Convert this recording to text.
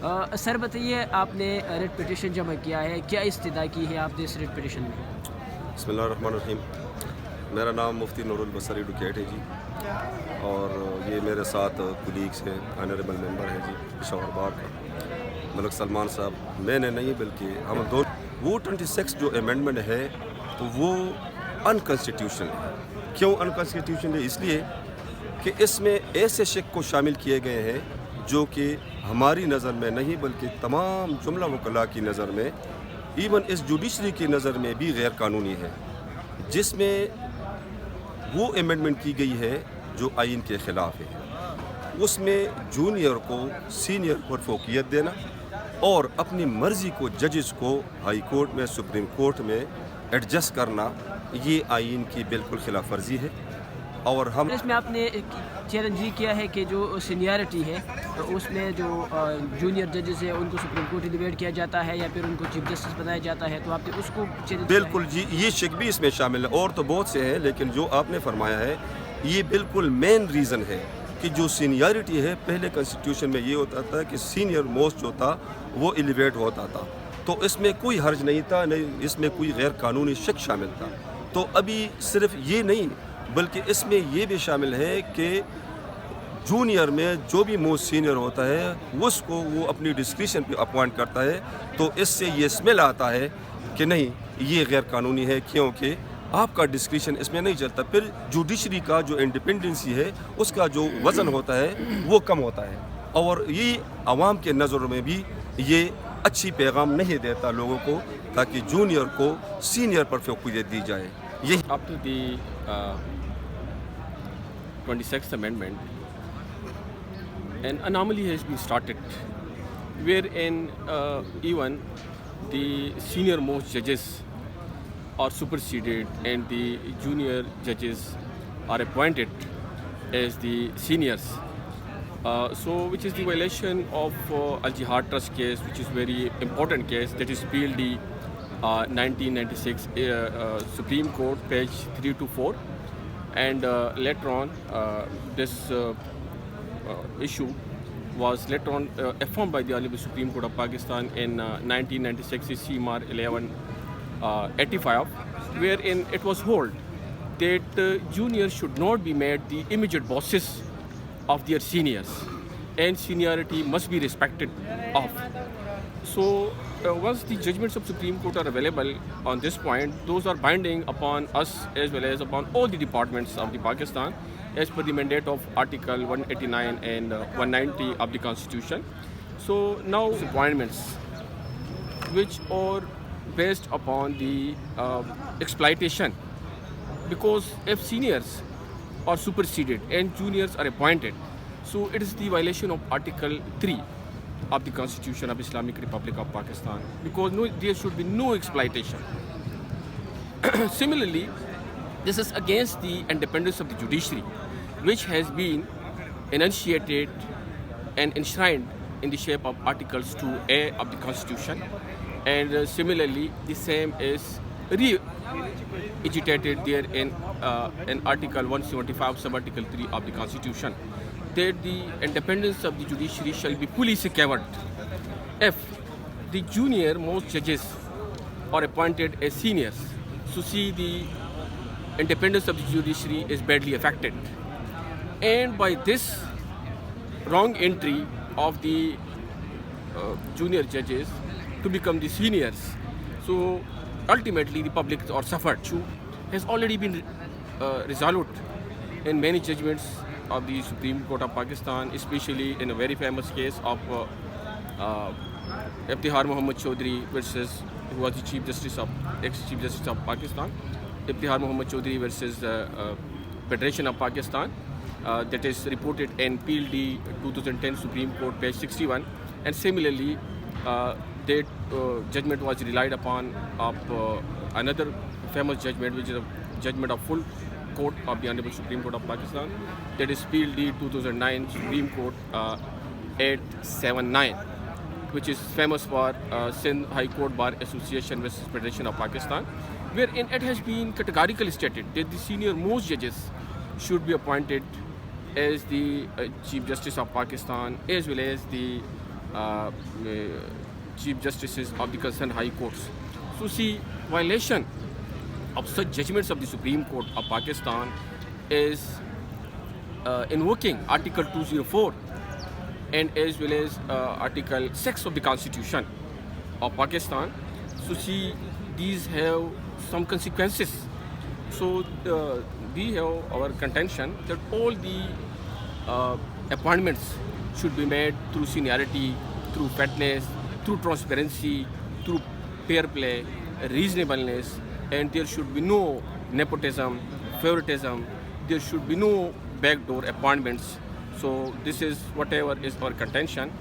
سر بتائیے، آپ نے ریٹ پٹیشن جمع کیا ہے، کیا استدعا کی ہے آپ نے اس ریٹ پٹیشن میں؟ بسم اللہ الرحمن الرحیم۔ میرا نام مفتی نور البصری ڈکیٹ ہے جی، اور یہ میرے ساتھ کولیگس ہیں، آنریبل ممبر ہیں جی پشاور بار کا ملک سلمان صاحب۔ میں نے نہیں بلکہ ہم دونوں، وہ 26 جو امینڈمنٹ ہے تو وہ انکانسٹیٹیوشنل ہے۔ کیوں انکانسٹیٹیوشنل ہے؟ اس لیے کہ اس میں ایسے شک کو شامل کیے گئے ہیں جو کہ ہماری نظر میں نہیں بلکہ تمام جملہ وکلاء کی نظر میں، ایون اس جوڈیشری کی نظر میں بھی غیر قانونی ہے، جس میں وہ امینڈمنٹ کی گئی ہے جو آئین کے خلاف ہے۔ اس میں جونیئر کو سینئر پر فوقیت دینا اور اپنی مرضی کو ججز کو ہائی کورٹ میں، سپریم کورٹ میں ایڈجسٹ کرنا، یہ آئین کی بالکل خلاف ورزی ہے۔ اور ہم اس میں آپ نے چیلنج یہ کیا ہے کہ جو سینیارٹی ہے اس میں جو جونیئر ججز ہیں ان کو سپریم کورٹ ڈیبیٹ کیا جاتا ہے یا پھر ان کو چیف جسٹس بنایا جاتا ہے، تو آپ نے اس کو چیلنج کیا ہے؟ بالکل جی، یہ شک بھی اس میں شامل ہے، اور تو بہت سے ہیں، لیکن جو آپ نے فرمایا ہے یہ بالکل مین ریزن ہے کہ جو سینیارٹی ہے، پہلے کنسٹیٹیوشن میں یہ ہوتا تھا کہ سینئر موسٹ جو تھا وہ ایلیویٹ ہوتا تھا، تو اس میں کوئی حرج نہیں تھا، نہیں اس میں کوئی غیر قانونی شک شامل تھا۔ تو ابھی صرف یہ نہیں بلکہ اس میں یہ بھی شامل ہے کہ جونیئر میں جو بھی موسٹ سینئر ہوتا ہے اس کو وہ اپنی ڈسکریشن پہ اپوائنٹ کرتا ہے، تو اس سے یہ اسمیل آتا ہے کہ نہیں یہ غیر قانونی ہے، کیونکہ آپ کا ڈسکریشن اس میں نہیں چلتا۔ پھر جوڈیشری کا جو انڈیپینڈنسی ہے اس کا جو وزن ہوتا ہے وہ کم ہوتا ہے، اور یہ عوام کے نظروں میں بھی یہ اچھی پیغام نہیں دیتا لوگوں کو، تاکہ جونیئر کو سینئر پر فوقیت دی جائے۔ یہی After the 26th Amendment, an anomaly has been started, wherein even the senior most judges are superseded and the junior judges are appointed as the seniors. So which is the violation of Al Jihad Trust case, which is very important case, that is PLD 1996 Supreme Court, page 324, and later on this issue was later on affirmed by the Honorable Supreme Court of Pakistan in 1996 CMR 1185, wherein it was held that juniors should not be made the immediate bosses of their seniors, and seniority must be respected of. So once the judgments of Supreme Court are available on this point, those are binding upon us as well as upon all the departments of the Pakistan as per the mandate of Article 189 and 190 of the Constitution. So now appointments which are based upon the exploitation, because if seniors are superseded and juniors are appointed, so it is the violation of Article 3 of the Constitution of Islamic Republic of Pakistan, because there should be no exploitation. Similarly, this is against the independence of the judiciary, which has been enunciated and enshrined in the shape of Articles 2A of the Constitution, and similarly the same is re-agitated there in Article 175 sub-Article 3 of the Constitution, that the independence of the judiciary shall be fully secured if the junior most judges are appointed as seniors. So see, the independence of the judiciary is badly affected, and by this wrong entry of the junior judges to become the seniors, so ultimately the public or suffered has already been resolved in many judgments of the Supreme Court of Pakistan, especially in a very famous case of Iftihar Muhammad Chaudhry versus, who was the ex-Chief Justice of Pakistan, Iftihar Muhammad Chaudhry versus Federation of Pakistan, that is reported in PLD 2010 Supreme Court, page 61, and similarly that judgment was relied upon of another famous judgment, which is a judgment of full Court of the Honorable Supreme Court of Pakistan, that is PLD 2009 Supreme Court 879, which is famous for Sindh High Court Bar Association versus Federation of Pakistan, wherein it has been categorically stated that the senior most judges should be appointed as the Chief Justice of Pakistan, as well as the Chief Justices of the concerned High Courts. So see, violation of such judgments of the Supreme Court of Pakistan is invoking Article 204 and as well as Article 6 of the Constitution of Pakistan. So see, these have some consequences. So we have our contention that all the appointments should be made through seniority, through fairness, through transparency, through fair play, reasonableness, and there should be no nepotism, favoritism, there should be no backdoor appointments. So this is whatever is our contention.